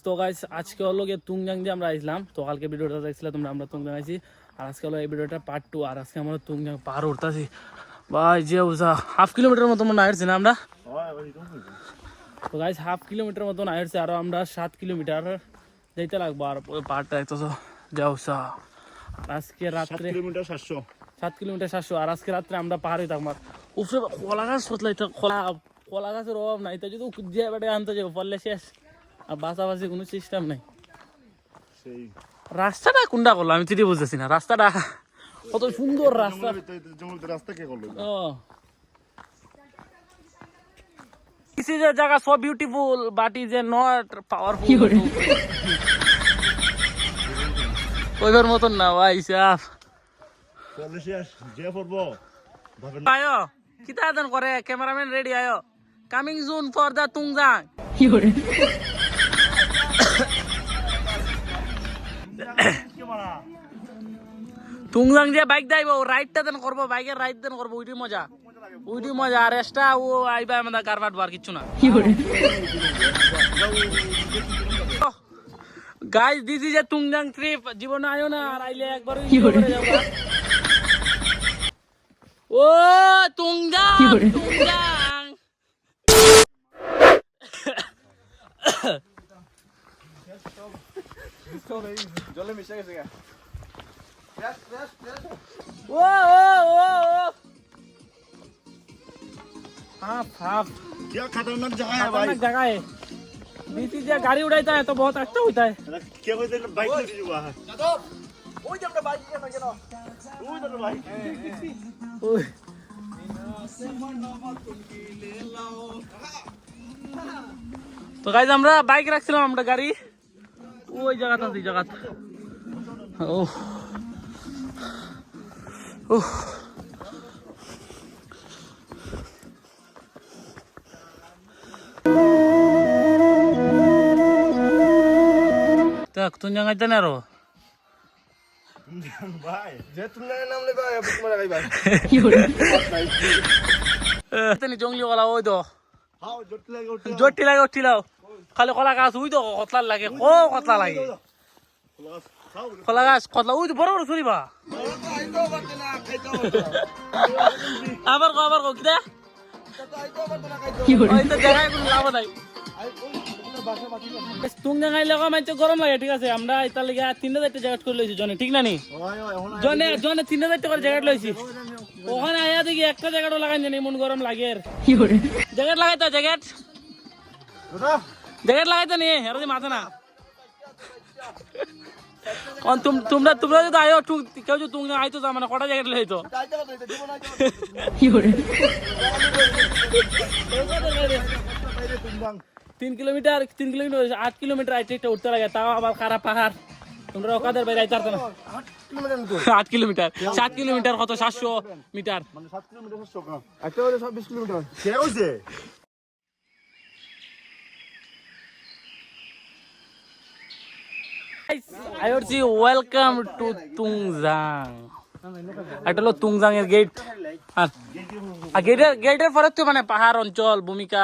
তো গাইস আজকে হলো গিয়ে তুংজাং দিয়ে আমরা আসলাম। তো কালকে ভিডিওটা দেখছিলাম তোমরা, আমরা তুংজাং আইছি। আর আজকে হলো এই ভিডিওটা পার্ট 2। আর আজকে আমরা তুংজাং পার উঠতেছি ভাই, যে বুঝা হাফ কিলোমিটার মতো মনে আসছে না আমরা। তো গাইস হাফ কিলোমিটার মতন আসছে, আরো আমরা 7 কিলোমিটার যেতে লাগবো। আর ওই পাহাড়টা দেখতেছো যাওসা। আজকে রাত্রে 7 কিলোমিটার 700। আর আজকে রাত্রে আমরা পাহাড়ে থাকবো। উপরে কলা গাছ সতলাই, কলা গাছের অভাব নাই। তো যদি যে বেটে আনতে যাবো পড়লে শেষ, আর বাঁচাবাচি কোনো সিস্টেম নাই। রাস্তাটা কোনটা করলো আমি চিঠি বুঝতেছি না। রাস্তাটা কত সুন্দর রাস্তা। This is a জায়গা so beautiful but is not powerful. ওইবার মতন না ভাই সাফ। আয়ো কিতা আদান করে ক্যামেরাম্যান রেডি আয়ো। Coming soon for the Tungjang. Tungjang যে বাইক যাইব, রাইডটা দেন করবো, বাইকের রাইড দেন করবো, ওইটি মজা, ওইটি মজা। আর এক্সট্রা ও আইবা আমাদের কারবার বার কিচ্ছু না। Guys this is a Tungjang trip. জীবনে আয়ো না, আর আইলে একবার ও তুংজাং তুংজাং। জলে মিশে গেছে গা। ओ हाँ हाफ क्या खतरनाक जगह है भाई। खतरनाक जगह है। बीती से गाड़ी उड़ाता है तो बहुत अच्छा होता है। क्या बोलते हैं बाइक ले जुआ है। ओए जब बाइक के ना केनो ओए तो बाइक ओए তো গাইস আমরা বাইক রাখছিলাম, আমরা গাড়ি ওই জায়গাটা আছে, জায়গাটা ওহ ওহ। তুই জায়গায় না আরো भाई जे तुमने नाम ले भाई अब तुम्हारा भाई তেনি জঙ্গলি ওলা ওই তো हां জটি লাগে উঠিলাও। খালি কলা গাছ ওই তো কতলা লাগে, ও কতলা লাগে কলা গাছ, কতলা ওই তো বড় বড় ছুরিবা। আবার কো কিটা ওই তো জায়গায় কোনো লাভ নাই। তুংজাং আইলে মানছে গরম লাগে, ঠিক আছে। আমরা এটার লেগে 3000 জ্যাকেট করে লইছি জনে, ঠিক না নি? জনে 3000 টাকার জ্যাকেট লইছি। ওখানে আয়া দেখি একটা জ্যাকেটও লাগাই জানি, মন গরম লাগে। জ্যাকেট লাগাই তো, জ্যাকেট লাগাই তো নি আর মাথা না। তোমরা যদি আয়ো কেউ যদি তুংজাং আইতো মানে কটা জ্যাকেট লইতো। 3 কিলোমিটার 8 কিলোমিটার আইতে উঠতে লাগে, তাও আবার খারাপ পাহাড়। তোমরা ওকাদের বাইরে আইতে পারতো না। 8 কিলোমিটার 7 কিলোমিটার কত 700 মিটার মানে 7 কিলোমিটার 700 কম একটা হলো 26 কিলোমিটার কে হইছে। I would say welcome to Tungzang. এটা হলো তুংজাং এর গেট। আর গেটের পরে তো মানে পাহাড় অঞ্চল ভূমিকা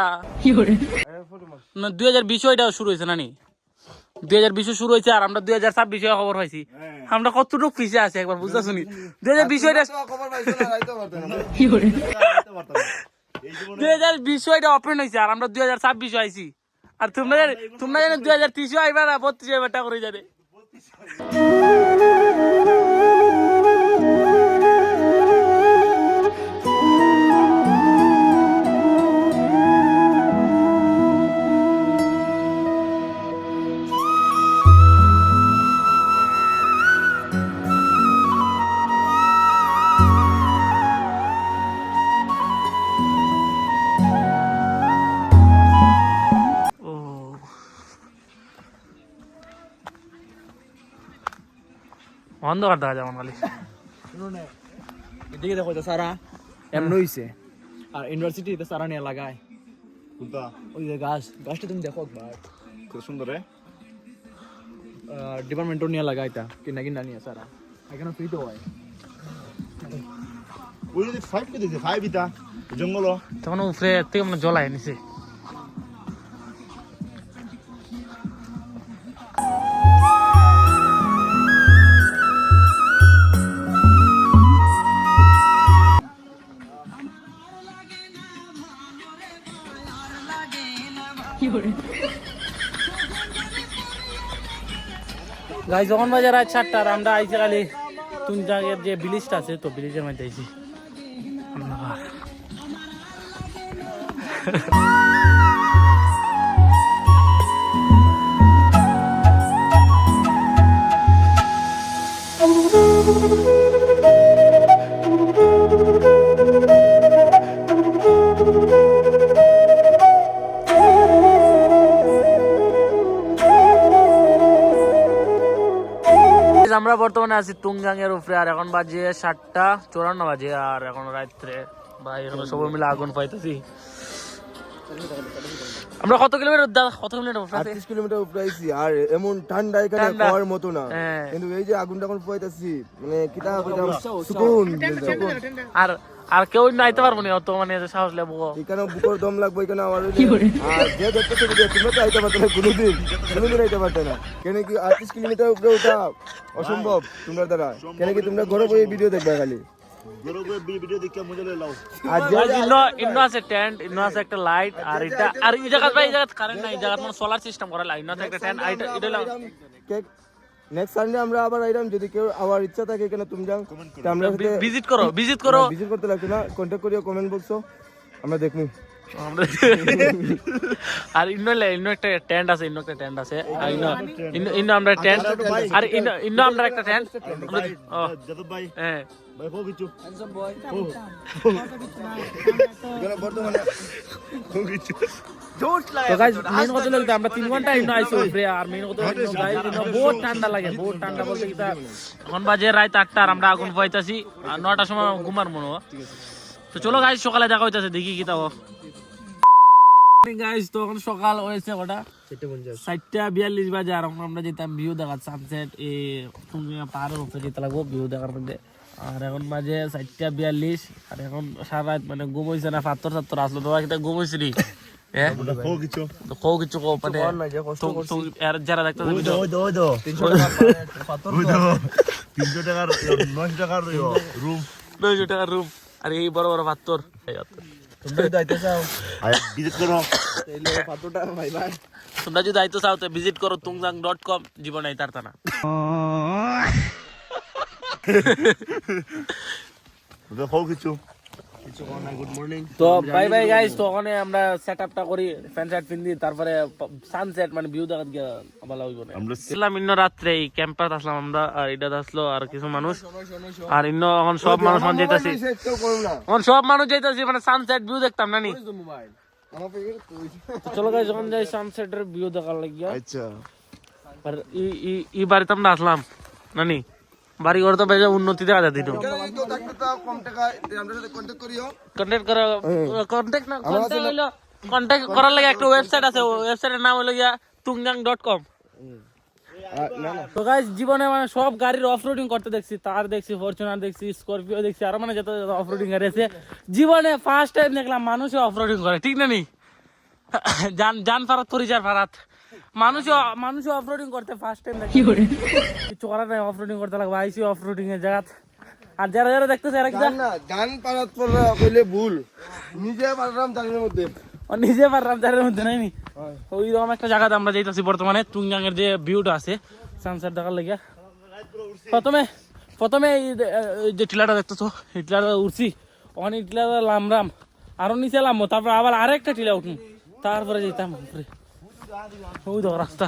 2020 এটা শুরু হয়েছে নানি, 2020 শুরু হয়েছে। আর আমরা 2026 খবর পাইছি। আমরা কতটুকু পিছিয়ে আছি একবার বুঝতে শুনি। 2020 এটা ওপেন হয়েছে, আর আমরা 2026 আইছি। আর তোমরা জানো 2030 আইবা না 32 আইবাটা করে যাবে। অন্ধকার দেখা যায় খালি। এদিকে দেখো তো সারা এমন হইছে। আর ইউনিভার্সিটিতে সারা নিয়ে লাগায় কোনটা ওই যে গাছটা তুমি দেখো একবার, খুব সুন্দর রে। ডিপার্টমেন্টও নিয়ে লাগায় এটা কিনা নিয়ে সারা এখানে ফ্রি তো হয়। ওই যে 5 কে দিছে 5 ইটা জঙ্গল তখন উপরে থেকে জলায় নিছে। গাইজ যখন বাজে রাত 4টা আর আমরা আইছি খালি তুংজাংয়ের যে ব্রিজটা আছে তো ব্রিজের মধ্যে আইছি অন্ধকার। আমরা বর্তমানে আছি তুংজাং এর উপরে আর এখন বাজে 7:54 বাজে আর এখন রাত্রে ভাই এখন সবাই মিলে আগুন পাইতেছি। আমরা কত কিলোমিটার উপরে আছি? 38 কিলোমিটার উপরে আইছি আর এমন ঠান্ডা এখানে ঠান্ডা। খাওয়ার মতো না, হ্যাঁ। কিন্তু এই যে আগুনটা এখন পাইতাছি মানে কিটা কইতাম সুকুন আর আর কেউ নাইতে পারবো না অত মানে সাহস লেবো। এখানে বুকর দম লাগবে এখানে আমার আর যে দেখতেছো যে তোমরা তো আইতে পারতে না কোনোদিন আইতে পারতে না, কেন কি 38 কিলোমিটার উপরে ওঠা অসম্ভব তোমার দ্বারা, কেন কি তোমরা ঘরে বসে ভিডিও দেখবে খালি ভিডিও দেখে মজা লাও। আর যে ইন্ন আছে টেন্ট, ইন্ন আছে একটা লাইট আর এটা আর এই জায়গা ভাই এই জায়গা কারেন্ট নাই, এই জায়গা মানে সোলার সিস্টেম করা লাইট না একটা টেন্ট এটা নেক্সট সানডে আমরা আবার আইরাম, যদি কেউ আবার ইচ্ছা থাকে এখানে তুমি যাও আমরা ভিজিট করো ভিজিট করতে লাগছে না, কন্টাক্ট করিও কমেন্ট বক্সও আমরা দেখমু। আর ইন্ন একটা টেন্ট আছে, ইন্ন একটা টেন্ট আছে আর ইন্ন আমরা টেন্ট আর ইন্ন আমরা একটা টেন্ট যাদব ভাই হ্যাঁ ভাই কো কিছু বর্তমানে তো গাইস মেইন কথা হলো আমরা 3 ঘন্টা ইন্ন আইছি উপরে আর মেইন কথা হলো গাইস ইন্ন বহুত ঠান্ডা লাগে, বহুত ঠান্ডা বলতে কি এখন বাজে রাত 8টা আর আমরা আগুন পাইতাছি আর 9টার সময় ঘুমার মনে হয়। তো চলো গাইস সকালে দেখা হইতাছে দেখি কি তাও গাইস। তো এখন সকাল হয়েছে কটা 4:42 বাজে আর এখন আমরা যেতাম ভিউ দেখার সানসেট এই তুঙ্গা পাহাড়ের উপরে যেতে লাগবো ভিউ দেখার মধ্যে। আর এখন বাজে 4:42 আর এখন সারা রাত মানে ঘুম হইছে না, পাথর আসলো তোমার কিটা ঘুম হইছে নি হ্যাঁ কো কিছু কিছু মানে যারা দেখতে ওই দো 300 টাকার 900 টাকার রুম 900 টাকার রুম আর এই বড় বড় পাথর তোমরা যদি আইতে চাও ভিজিট করো। তাহলে পাতোটা ভাই ভাই তোমরা যদি আইতে চাও তো ভিজিট করো tungjang.com, জীবনে আইতারতা না। কো কিছু গুড মর্নিং। তো বাই বাই গাইস, তো ওখানে আমরা সেটআপটা করি ফ্যান সেট পিন দিই, তারপরে সানসেট মানে ভিউ দেখাত গিয়া ভালো হইব না। আমরা ছিলাম ইন্ন রাত্রে এই ক্যাম্পাস আসলাম আমরা আর এটা আসলো আর কিছু মানুষ আর ইন্ন এখন সব মানুষ মান যাইতাছি, এখন সব মানুষ যাইতাছি মানে সানসেট ভিউ দেখতাম না নি। চলো গাইস যখন যাই সানসেটের ভিউ দেখার লাগিয়া। আচ্ছা আর এই বাড়িতে আমরা আসলাম নানি বাড়ি ঘর তো বেজে উন্নতি দেখা যায় দিন কম টাকায় আমরা সাথে কন্টাক্ট করিও। কন্টাক্ট করার লাগে একটা ওয়েবসাইট আছে, ওয়েবসাইটের নাম হলো গিয়া tungjang.com। তো গাইস জীবনে মানে সব গাড়ির অফরোডিং করতে দেখছি, তার দেখছি, ফরচুনার দেখছি, স্করপিও দেখছি, আর মানে যত অফরোডিং গাড়ি আছে জীবনে ফার্স্ট টাইম দেখলাম মানুষে অফরোডিং করে, ঠিক না নি? জান ফারাত পরিচার ফারাত মানুষ অফরোডিং করতে ফার্স্ট টাইম দেখি, কিছু করার নাই, অফরোডিং করতে লাগবে আইসি অফরোডিং এর জায়গা। আর যারা যারা দেখতেছে এরা কি না গান পারাত পড়া কইলে ভুল, নিজে পারলাম জানের মধ্যে নিজে পারলাম জানের মধ্যে নাই নি। ওই রকম একটা জায়গাতে আমরা যাইতাছি বর্তমানে, তুংজাং এর যে ভিউটা আছে সানসেট দেখার লাগিয়া। প্রথমে এই যে টিলাটা দেখতেছো এই টিলাটা উঠছি, ওখানে টিলাটা লামরাম আরো নিচে লামবো, তারপর আবার আরেকটা টিলা উঠুন, তারপরে যেতাম উপরে। ওই দেখো রাস্তা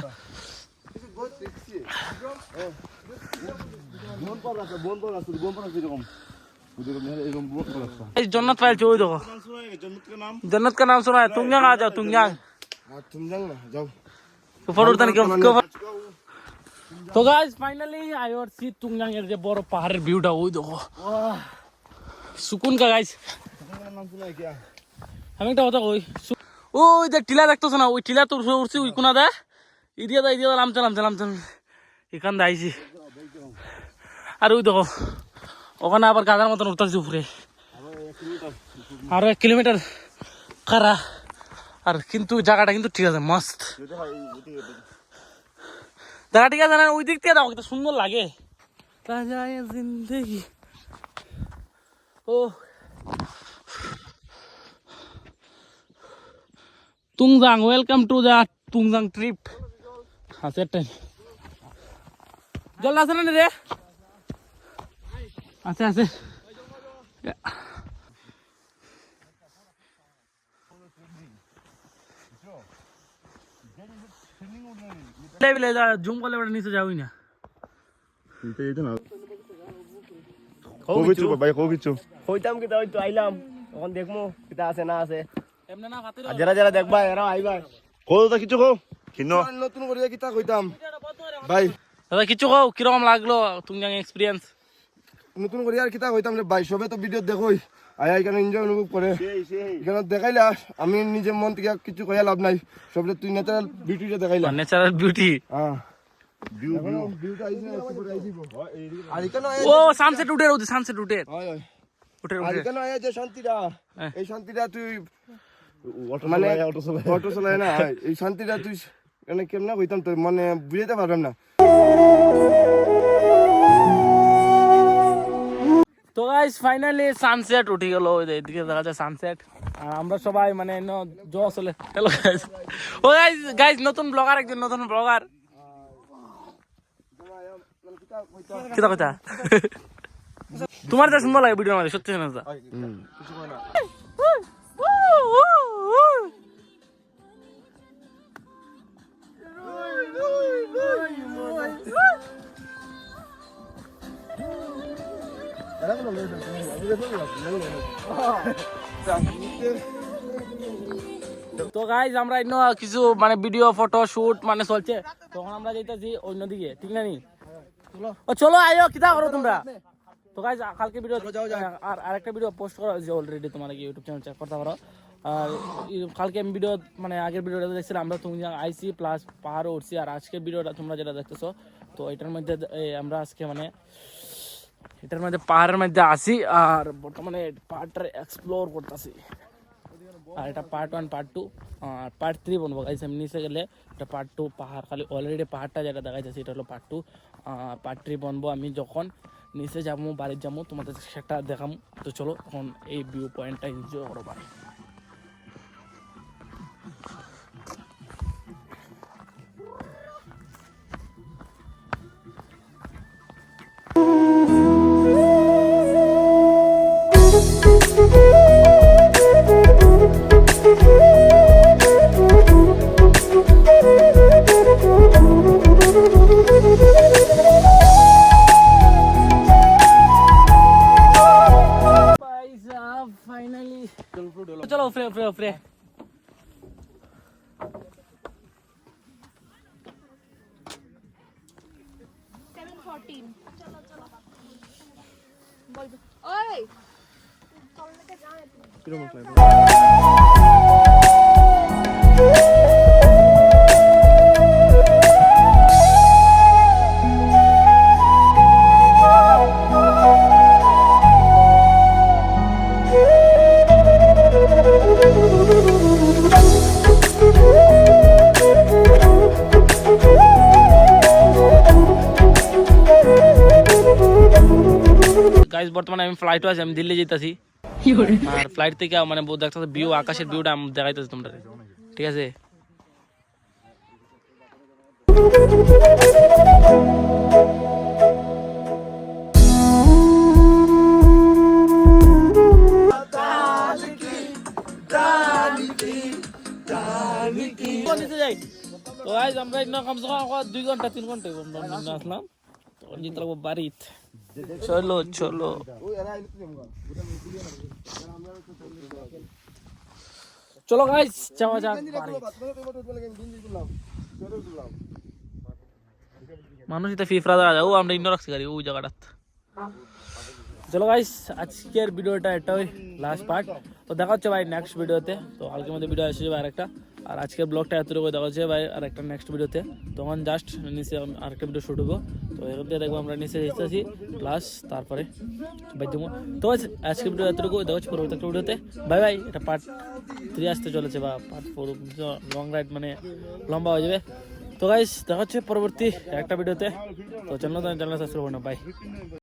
जन्नत पायल ओई देखो, जन्नत का नाम सुना है? तुंगजांग आ जाओ, तुंगजांग तुम जाओ ना जाओ ऊपर उड़ता नहीं क्यों। तो गाइस फाइनली आई और सी तुंगजांग এর যে বড় পাহাড়ের ভিউটা ওই দেখো, সুকুন কা গাইস। नाम सुना है क्या? আমি একটা কথা কই, ওই যে টিলা দেখতেছ না, ওই টিলা তো উঠছি ওই কোনা দা ইদিয়া লামচালাম এখান দা আইছি। আর ওই দেখো ওখানে আবার গাদার মতন উঠতেছি উপরে, আরো 1 কিলোমিটার খারা। আর কিন্তু জায়গাটা কিন্তু ঠিক আছে, মস্ত জায়গা, ঠিক আছে না? ওই দিক থেকে দেখো কত সুন্দর লাগে, রাজায়ে জিন্দেগি। ও তুংজাং, ওয়েলকাম টু দ্য তুংজাং ট্রিপ। আছে টাইম জল আছে না রে? আছে আছে। জুম করলে নিচে যাবই না। ভাই কো কিছু হইতাম কি তাই তো আইলাম এখন দেখমু কিটা আছে না আছে এমনি না ভাতের আর যারা যারা দেখবা এরা আইবা কো কিছু কো কিনো নতুন করে কিতা কইতাম ভাই, দাদা কিছু কও কিরকম লাগলো তুমজাং এক্সপিরিয়েন্স? নতুন করে আর কিতা কইতাম রে ভাই, সবে তো ভিডিও দেখোই আয়া এখানে এনজয় অনুভব করে এখানে দেখাইলা। আমি নিজে মন থেকে কিছু কইয়া লাভ নাই, সবটা তুই ন্যাচারাল বিউটিটা দেখাইলা। Natural beauty. হ্যাঁ ভিউ ভিউ ভিউটা আইছে না, একটু পরে আইছিবো। আর এখানে ও সানসেট উঠে রোদে, সানসেট উঠে হয় হয়। উঠে আর উঠে। এখানে আয়া যে শান্তিটা, হ্যাঁ। এই শান্তিটা তুই অটো মানে চালায় অটো চালায় অটো চালায় না, এই শান্তিটা তুই মানে কেমনে কইতাম তোর মানে বুঝাইতে পারলাম না। তো গাইস ফাইনালি সানসেট উঠে গেল, এদিকে দেখা যায় সানসেট। আর আমরা সবাই মানে জস হলে হ্যালো গাইস, ও গাইস গাইস নতুন ব্লগার, একজন নতুন ব্লগার। কিতা কথা তোমার যা সুন্দর লাগে ভিডিও আমাদের, সত্যি না? কিছু কয় না। তো গাইস আমরা ইনো কিছু মানে ভিডিও ফটো শুট মানে চলছে, তখন আমরা যাইতাছি অন্যদিকে, ঠিক না নি? ও চলো আয়ো, কিতা করো তোমরা? তো গাইস কালকে ভিডিও আর আরেকটা ভিডিও পোস্ট করা হয়েছে অলরেডি, তোমার ইউটিউব চ্যানেল চেক করতে পারো। আর কালকে আমি ভিডিও মানে আগের ভিডিওটা দেখছিলাম আমরা তুমি আইসি প্লাস পাহাড় উঠছি, আর আজকের ভিডিওটা তোমরা যেটা দেখতেছো, তো এটার মধ্যে আমরা আজকে মানে এটার মধ্যে পাহাড়ের মধ্যে আসি আর বর্তমানে পাহাড়টা এক্সপ্লোর করতেছি। আর এটা পার্ট 1 পার্ট 2 আর পার্ট 3 বনবো গাইস। আমি নিচে গেলে এটা পার্ট 2 পাহাড়, খালি অলরেডি পাহাড়টা যেটা দেখা যাচ্ছে এটা হলো পার্ট 2। পার্ট 3 বনবো আমি যখন নিচে যাবো, বাড়ির যাবো, তোমাদের সেটা দেখাবো। তো চলো এখন এই ভিউ পয়েন্টটা এনজয় করো ভাই। ফাইনালি চলো উফরে উফরে উফরে। গাইস বর্তমানে আমি ফ্লাইটে আছি, আমি দিল্লি যেতেছি। আর ফ্লাইট থেকে মানে দেখতেছি ভিউ, আকাশের ভিউটা আমি দেখাইতেছি তোমরা, ঠিক আছে? নিচে যাই। তো গাইস আমরা কমসে কম 2 ঘন্টা 3 ঘন্টা আসলাম, তখন যেতে লাগবো বাড়িতে। চলো চলো চলো গাইস যাওয়া যাক বাড়ি। মানুষ এটা ফিফরা দাঁড়া যাও, আমরা ইন্ন রাখছি গাড়ি ওই জায়গাটাত। চলো গাইস আজকের ভিডিওটা এটাই লাস্ট পার্ট। তো দেখা হচ্ছে ভাই নেক্সট ভিডিওতে। তো কালকের মধ্যে ভিডিও আসছে ভাই আরেকটা, আর আজকের ব্লগটা এতটুকু দেখা হচ্ছে ভাই আরেকটা নেক্সট ভিডিওতে। তখন জাস্ট নিচে আরেকটা ভিডিও শুট হবো, তো এর দিয়ে দেখবো আমরা নিচে এসেছি প্লাস তারপরে বাই দেবো। তো আজকের ভিডিও এতটুকু, দেখা হচ্ছে পরবর্তী একটা ভিডিওতে। Bye bye. এটা পার্ট 3 আসতে চলেছে বা পার্ট 4 লং রাইড মানে লম্বা হয়ে যাবে। তো গাইস দেখা হচ্ছে পরবর্তী একটা ভিডিওতে। তো চ্যানেল সাবস্ক্রাইব করুন, বাই।